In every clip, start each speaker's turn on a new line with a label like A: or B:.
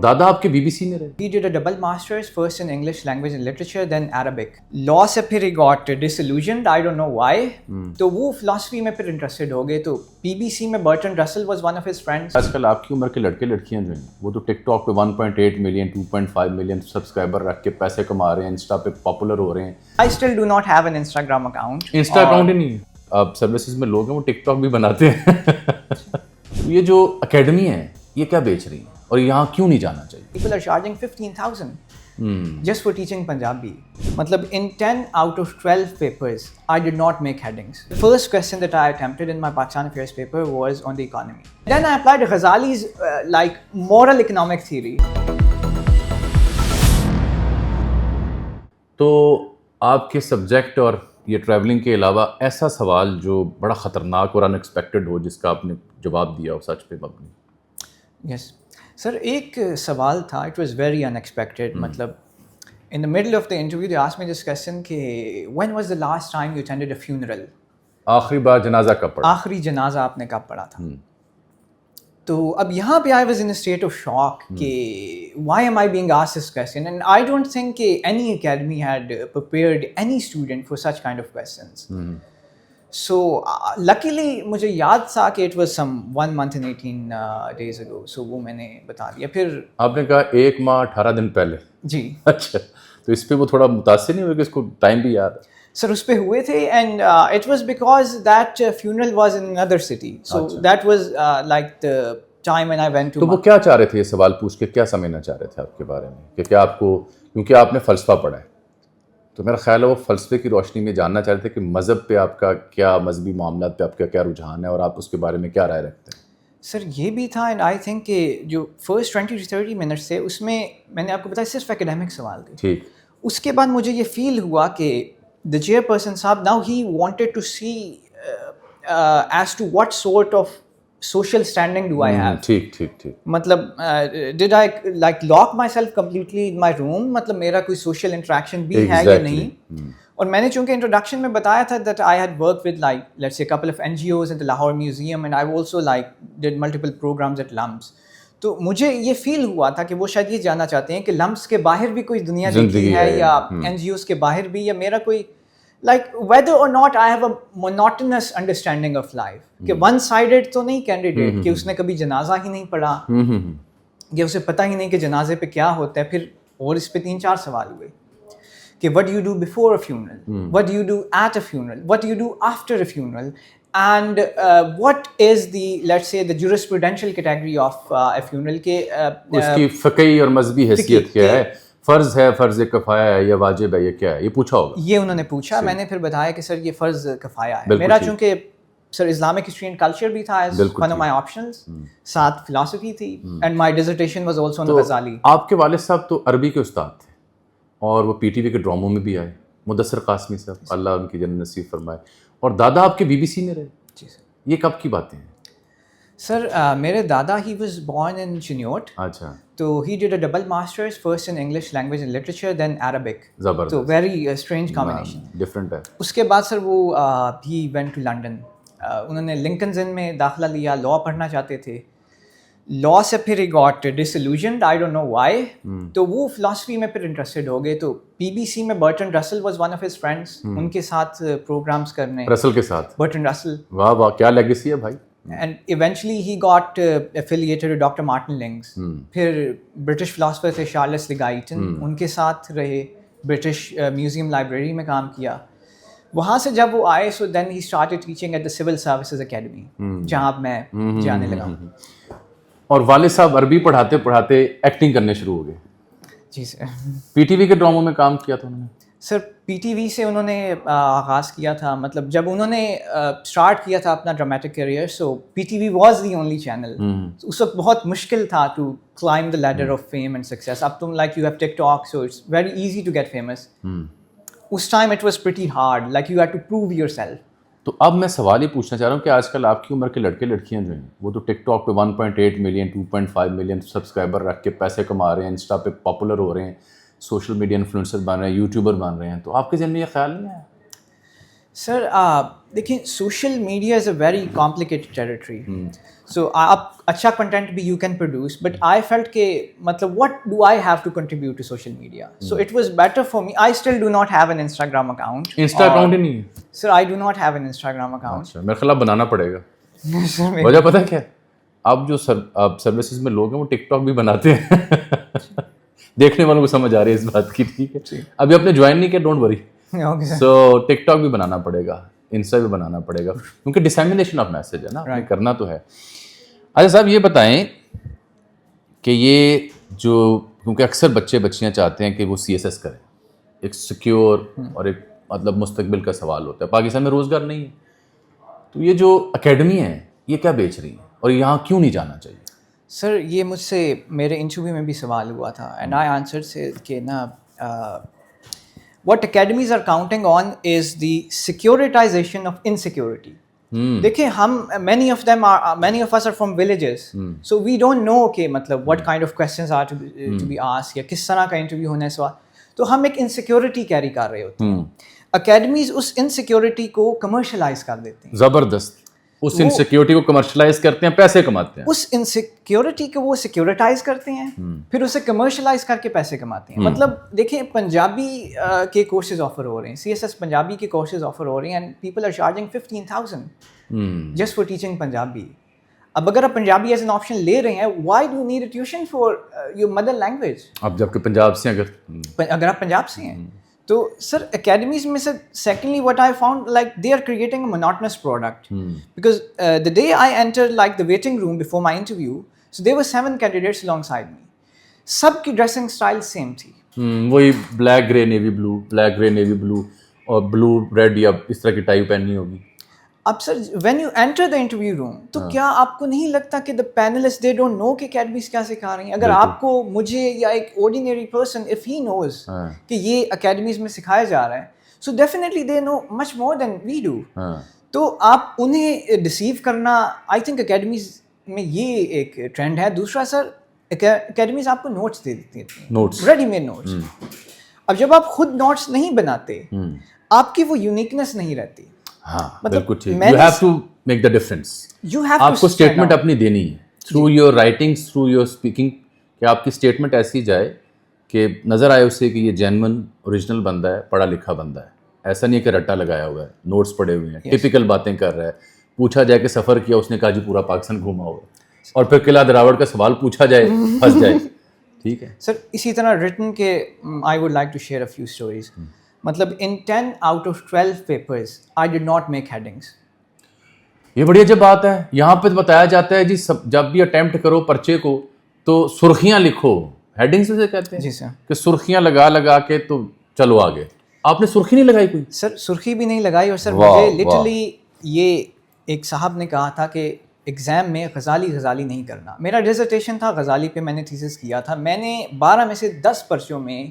A: دادا آپ کے BBC میں رہے.
B: He did a double masters, first in English language and literature, then Arabic. Law سے پھر he got disillusioned, I don't know why. تو وہ philosophy میں پھر interested ہو گئے. تو BBC میں Bertrand Russell was one of his friends.
A: آج کل آپ کی عمر کے لڑکے لڑکیاں جو ہیں وہ تو ٹک ٹاک پہ 1.8 ملین 2.5 ملین سبسکرائبر رکھ کے پیسے کما رہے ہیں, انسٹا پہ پاپولر ہو رہے ہیں.
B: I still do not have an Instagram account.
A: Insta account ہی نہیں ہے. اب سروسز میں لوگ ہیں وہ ٹک ٹاک بھی بناتے ہیں. یہ جو اکیڈمی ہے یہ کیا بیچ رہی ہیں اور یہاں کیوں نہیں جانا چاہیے؟
B: People are charging 15,000 just for teaching Punjabi. مطلب in 10 out of 12 papers, I did not make headings. The first question that I attempted in my Pakistan Affairs paper was on the economy. Then I applied Ghazali's like moral economic theory.
A: تو آپ کے subject اور یہ travelling کے علاوہ ایسا سوال جو بڑا خطرناک اور ان ایکسپیکٹڈ ہو جس کا آپ نے جواب دیا ہو سچ پہ مبنی؟
B: یس سر, ایک سوال تھا, it was very unexpected. مطلب in the middle of the interview they asked me this question کہ when was the last time you attended a funeral?
A: آخری بار جنازہ کب پڑھا؟
B: آخری جنازہ آپ نے کب پڑھا تھا؟ تو اب یہاں پہ I was in state of shock کہ why am I being asked this question, and I don't think کہ any academy had prepared any student for such kind of questions. So luckily مجھے یاد تھا کہ it was some 1 month and 18 days ago, سو وہ میں نے بتا دیا. پھر
A: آپ نے کہا 1 ماہ 18 دن پہلے.
B: جی
A: اچھا, تو اس پہ وہ تھوڑا متاثر نہیں ہوئے کہ اس کو ٹائم بھی یاد ہے؟
B: سر اس پہ ہوئے تھے, and it was because that funeral was in another city, so that was like the time when I went to.
A: تو وہ کیا چاہ رہے تھے یہ سوال پوچھ کے, کیا سمجھنا چاہ رہے تھے آپ کے بارے میں, کہ کیا آپ کو, کیونکہ آپ نے فلسفہ پڑھا ہے تو میرا خیال ہے وہ فلسفے کی روشنی میں جاننا چاہ رہے تھے کہ مذہب پہ آپ کا کیا, مذہبی معاملات پہ آپ کا کیا رجحان ہے اور آپ اس کے بارے میں کیا رائے رکھتے ہیں؟
B: سر یہ بھی تھا, اینڈ آئی تھنک کہ جو فرسٹ 20 to 30 منٹس تھے اس میں میں نے آپ کو بتایا صرف اکیڈیمک سوال تھے.
A: ٹھیک.
B: اس کے بعد مجھے یہ فیل ہوا کہ دا چیئر پرسن صاحب now he wanted to see as to what sort of social standing do I have.
A: ٹھیک.
B: مطلب did I like lock myself completely in my room, مطلب میرا کوئی social interaction بھی ہے یا نہیں. اور میں نے چونکہ انٹروڈکشن میں بتایا تھا that I had worked with like let's say a couple of NGOs in the Lahore Museum, and I also like did multiple programs at LUMS. تو مجھے یہ فیل ہوا تھا کہ وہ شاید یہ جاننا چاہتے ہیں کہ لمس کے باہر بھی کوئی دنیا دیکھی ہے یا NGOs کے باہر بھی, یا میرا کوئی like whether or not I have a monotonous understanding of life, کہ one sided تو نہیں candidate کہ اس نے کبھی جنازہ ہی نہیں پڑھا یا اسے پتہ ہی نہیں کہ جنازے پہ کیا ہوتا ہے. پھر اور اس پہ 3-4 سوال ہوئے کہ what do you do before a funeral, what do you do at a funeral, what do you do after a funeral, and what is the let's say the jurisprudential category of a funeral, کہ
A: اس کی فقہی اور مذہبی حیثیت کیا ہے, فرض ہے, فرض کفایہ ہے, یہ واجب ہے, یہ کیا ہے, یہ پوچھا ہوگا. یہ
B: انہوں نے پوچھا. میں نے پھر بتایا کہ سر یہ فرض کفایہ ہے. میرا چونکہ sir Islamic history and culture بھی تھا as one of my options, ساتھ فلاسفی تھی, and my dissertation was also on Ghazali.
A: آپ کے والد صاحب تو عربی کے استاد تھے اور وہ PTV کے ڈراموں میں بھی آئے, مدثر قاسمی صاحب, اللہ ان کی جنت نصیب فرمائے, اور دادا آپ کے BBC میں رہے.
B: جی سر.
A: یہ کب کی باتیں ہیں؟
B: سر میرے دادا ہی واز بورن ان چنیوٹ.
A: اچھا.
B: تو he did a double masters, first in English language and literature, then Arabic.
A: زبردست.
B: تو ویری اسٹرینج کمبینیشن,
A: ڈفرینٹ ہے.
B: اس کے بعد سر وہ ہی وینٹ ٹو لنڈن. انہوں نے لنکنز ان میں داخلہ لیا, لاء پڑھنا چاہتے تھے. لاء سے پھر ہی got disillusioned, I don't know why. تو وہ فلاسفی میں پھر انٹرسٹڈ ہو گئے. تو BBC میں Bertrand Russell was one of his friends, ان کے ساتھ پروگرامس کرنے.
A: رسل کے ساتھ؟
B: برٹرنڈ رسل.
A: واہ واہ, کیا لیگیسی ہے بھائی.
B: And eventually he got affiliated with Dr. Martin Lings. پھر برٹش فلاسفر تھے شارلس لیگائٹن, ان کے ساتھ رہے, برٹش میوزیم لائبریری میں کام کیا. وہاں سے جب وہ آئے so then he started teaching at the civil services academy, جہاں اب میں جانے لگا ہوں.
A: اور والد صاحب عربی پڑھاتے پڑھاتے ایکٹنگ کرنے شروع ہو گئے.
B: جی سر.
A: PTV کے ڈراموں میں کام کیا تھا انہوں نے؟
B: سر PTV سے انہوں نے آغاز کیا تھا. مطلب جب انہوں نے اسٹارٹ کیا تھا اپنا dramatic career, so PTV was the only channel. اس وقت بہت مشکل تھا to climb the ladder of fame and success. اب تم like you have TikTok, so it's very easy to get famous. اس time it was pretty hard, like you have to prove yourself.
A: تو اب میں سوال یہ پوچھنا چاہ رہا ہوں کہ آج کل آپ کی عمر کے لڑکے لڑکیاں جو ہیں وہ تو ٹک ٹاک پہ 1.8 ملین 2.5 ملین سبسکرائبر رکھ کے پیسے کما رہے ہیں, انسٹا پہ پاپولر ہو رہے ہیں, سوشل میڈیا انفلوئنسر بن رہے ہیں, یوٹیوبر بن رہے ہیں. تو آپ کے ذہن میں یہ خیال نہیں آیا؟
B: سر دیکھیں social media is a very complicated territory. So آپ اچھا کنٹینٹ بھی you can produce, but I felt کہ مطلب what do I have to contribute to social media, so it was better for me. I still do not have an Instagram account.
A: Insta account ہی نہیں ہے
B: sir, I do not have an Instagram account.
A: اچھا, میرے خیال بنانا پڑے گا. وجہ پتہ کیا ہے, اب جو سروسز میں لوگ ہیں وہ ٹک ٹاک بھی بناتے ہیں. دیکھنے والوں کو سمجھ آ رہی ہے اس بات کی, ٹھیک ہے. ابھی آپ نے جوائن نہیں کیا, don't worry. So tick talk بھی بنانا پڑے گا, انسٹا بھی بنانا پڑے گا, کیونکہ ڈسیمینیشن آف میسج ہے نا, کرنا تو ہے. اچھا صاحب یہ بتائیں کہ یہ جو, کیونکہ اکثر بچے بچیاں چاہتے ہیں کہ وہ CSS کریں, ایک سیکیور اور ایک مطلب مستقبل کا سوال ہوتا ہے. پاکستان میں روزگار نہیں ہے, تو یہ جو اکیڈمی ہے یہ کیا بیچ رہی ہیں اور یہاں کیوں نہیں جانا چاہیے؟
B: سر یہ مجھ سے میرے انٹرویو میں بھی سوال ہوا تھا, اینڈ آئی آنسر سے کہ نا what academies are counting on is the securitization of insecurity. دیکھیں ہم many of us are from villages, so we don't know کہ مطلب what kind of questions are to be asked یا کس طرح کا انٹرویو ہونا ہے سوال, تو ہم ایک انسیکیورٹی کیری کر رہے ہوتے ہیں. اکیڈمیز اس انسیکیورٹی کو کمرشلائز کر دیتے ہیں.
A: زبردست, اس انسیکیورٹی کو کمرشلائز کرتے ہیں, پیسے کماتے ہیں.
B: اس انسیکیورٹی کو وہ سیکیورٹائز کرتے ہیں, پھر اسے کمرشلائز کر کے پیسے کماتے ہیں. مطلب دیکھیں پنجابی کے کورسز آفر ہو رہے ہیں, CSS پنجابی کے کورسز آفر ہو رہے ہیں, and people are charging 15,000 just for teaching Punjabi. اب اگر آپ پنجابی ایز این آپشن لے رہے ہیں, why do need a tuition for your mother language?
A: اب جب کہ پنجاب سے
B: اگر آپ پنجاب سے ہیں تو سر اکیڈمیز میں سے secondly what I found like they are creating a monotonous product, because the day I enter like the waiting room before my interview, so there were 7 candidates along side me. سب کی dressing style same تھی,
A: وہی black grey navy blue, black grey navy blue اور blue red یا اس طرح کی tie پہننی ہوگی.
B: اب sir when you enter the interview room, تو کیا آپ کو نہیں لگتا کہ دا پینلسٹ دے ڈونٹ نو کہ اکیڈمیز کیا سکھا رہی ہیں؟ اگر آپ کو, مجھے یا ایک آرڈینری پرسن اف ہی نوز کہ یہ اکیڈمیز میں سکھایا جا رہا ہے, so definitely they know much more then we do. تو آپ انہیں ڈسیو کرنا, آئی تھنک اکیڈمیز میں یہ ایک ٹرینڈ ہے. دوسرا سر, اکیڈمیز آپ کو نوٹس دے دیتی ہیں, ریڈی میڈ نوٹس. اب جب آپ خود نوٹس نہیں بناتے, آپ کی وہ یونیکنیس نہیں رہتی.
A: ہاں بالکل ٹھیک. You have to make the difference. آپ کو اسٹیٹمنٹ اپنی دینی ہے through your writing, through your speaking, کہ آپ کی اسٹیٹمنٹ ایسی جائے کہ نظر آئے اسے کہ یہ جینون اوریجنل بندہ ہے, پڑھا لکھا بندہ ہے. ایسا نہیں ہے کہ رٹا لگایا ہوا ہے, نوٹس پڑے ہوئے ہیں, ٹپیکل باتیں کر رہا ہے. پوچھا جائے کہ سفر کیا, اس نے کہا جی پورا پاکستان گھوما ہوا ہے, اور پھر قلعہ دراوڑ کا سوال پوچھا جائے پھنس جائے. ٹھیک ہے سر.
B: اسی طرح ریٹن کے I would like to share a few stories. مطلب in 10 out of 12 papers I did not make headings.
A: یہ بڑی عجب بات ہے. یہاں پہ بتایا جاتا ہے جی جب بھی اٹیمپٹ کرو پرچے کو تو سرخیاں لکھو, ہیڈنگس سے کہتے ہیں
B: جی سر,
A: کہ سرخیاں لگا کے تو چلو آگے. آپ نے سرخی نہیں لگائی کوئی؟
B: سر سرخی بھی نہیں لگائی. اور سر مجھے لٹرلی یہ ایک صاحب نے کہا تھا کہ ایگزام میں غزالی نہیں کرنا. میرا ڈیزرٹیشن تھا غزالی پہ, میں نے تھیسس کیا تھا. میں نے 12 میں سے 10 پرچوں میں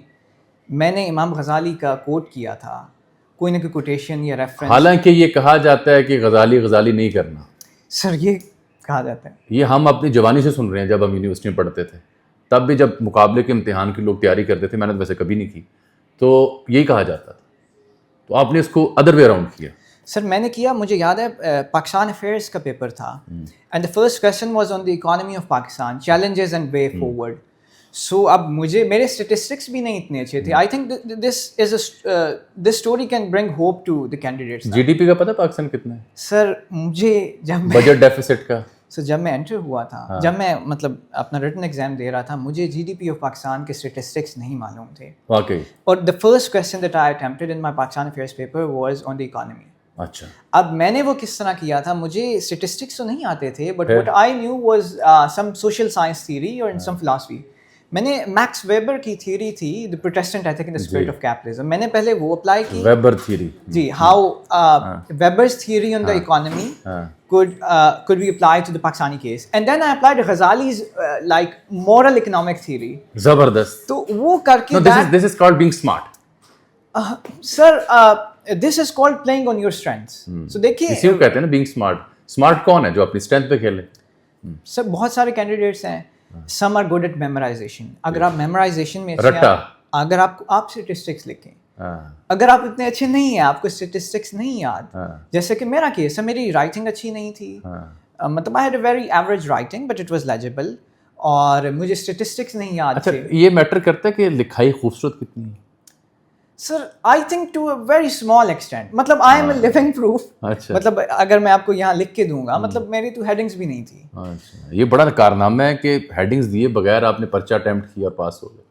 B: میں نے امام غزالی کا کوٹ کیا تھا, کوئی نہ کوئی کوٹیشن یا ریفرنس.
A: حالانکہ یہ کہا جاتا ہے کہ غزالی نہیں کرنا.
B: سر یہ کہا جاتا ہے,
A: یہ ہم اپنی جوانی سے سن رہے ہیں. جب ہم یونیورسٹی میں پڑھتے تھے تب بھی جب مقابلے کے امتحان کے لوگ تیاری کرتے تھے, میں نے ویسے کبھی نہیں کی, تو یہی کہا جاتا تھا. تو آپ نے اس کو ادر وے اراؤنڈ کیا.
B: سر میں نے کیا, مجھے یاد ہے پاکستان افیئرس کا پیپر تھا, and the first question was on the economy of Pakistan, challenges and way forward. So اب مجھے میرے اسٹیٹسٹکس بھی نہیں اتنے اچھے تھے. I think this story can bring hope to the candidates.
A: GDP کا پتہ پاکستان کتنا ہے؟
B: سر مجھے جب
A: بجٹ ڈیفیسٹ کا,
B: سر جب میں انٹر ہوا تھا, جب میں مطلب اپنا ریٹن ایگزام دے رہا تھا, مجھے GDP آف پاکستان کے اسٹیٹسٹکس نہیں معلوم تھے
A: واقعی.
B: اور the first question that I attempted in my Pakistan affairs paper was on the economy.
A: اچھا,
B: اب میں نے وہ کس طرح کیا تھا, مجھے اسٹیٹسٹکس تو نہیں آتے تھے, but what I knew was some social science theory اور سم فلاسفی. میں نے میکس ویبر کی تھیوری تھی, the Protestant ethic in the spirit of capitalism, میں نے پہلے وہ اپلائی کی.
A: ویبر تھیوری,
B: جی, how Weber's theory on the economy could be applied to the Pakistani case, and then I applied Ghazali's like moral economic theory.
A: زبردست.
B: تو وہ کر کے
A: this is called being smart.
B: Sir, this is called playing on your strengths. So دیکھیے
A: اسی کو کہتے ہیں نا being smart. smart کون ہے جو اپنی اسٹرینتھ پہ کھیلے؟
B: سر بہت سارے کینڈیڈیٹس ہیں. some are good at memorization. اگر آپ memorization میں
A: رٹا,
B: اگر آپ اسٹیٹسٹکس لکھیں, اگر آپ اتنے اچھے نہیں ہیں, آپ کو اسٹیٹسٹکس نہیں یاد, جیسے کہ میرا کیس ہے, میری رائٹنگ اچھی نہیں تھی, مطلب I had a very average writing but it was legible, اور مجھے اسٹیٹسٹکس نہیں یاد
A: اچھا
B: تھے.
A: یہ میٹر کرتا ہے کہ لکھائی خوبصورت کتنی ہے؟
B: Sir I think to a very small extent, مطلب I am a living proof.
A: اچھا
B: مطلب اگر میں آپ کو یہاں لکھ کے دوں گا, مطلب میری تو ہیڈنگس بھی نہیں تھی.
A: اچھا, یہ بڑا کارنامہ ہے کہ ہیڈنگز دیے بغیر آپ نے پرچہ اٹیمپٹ کیا اور پاس ہو گئے.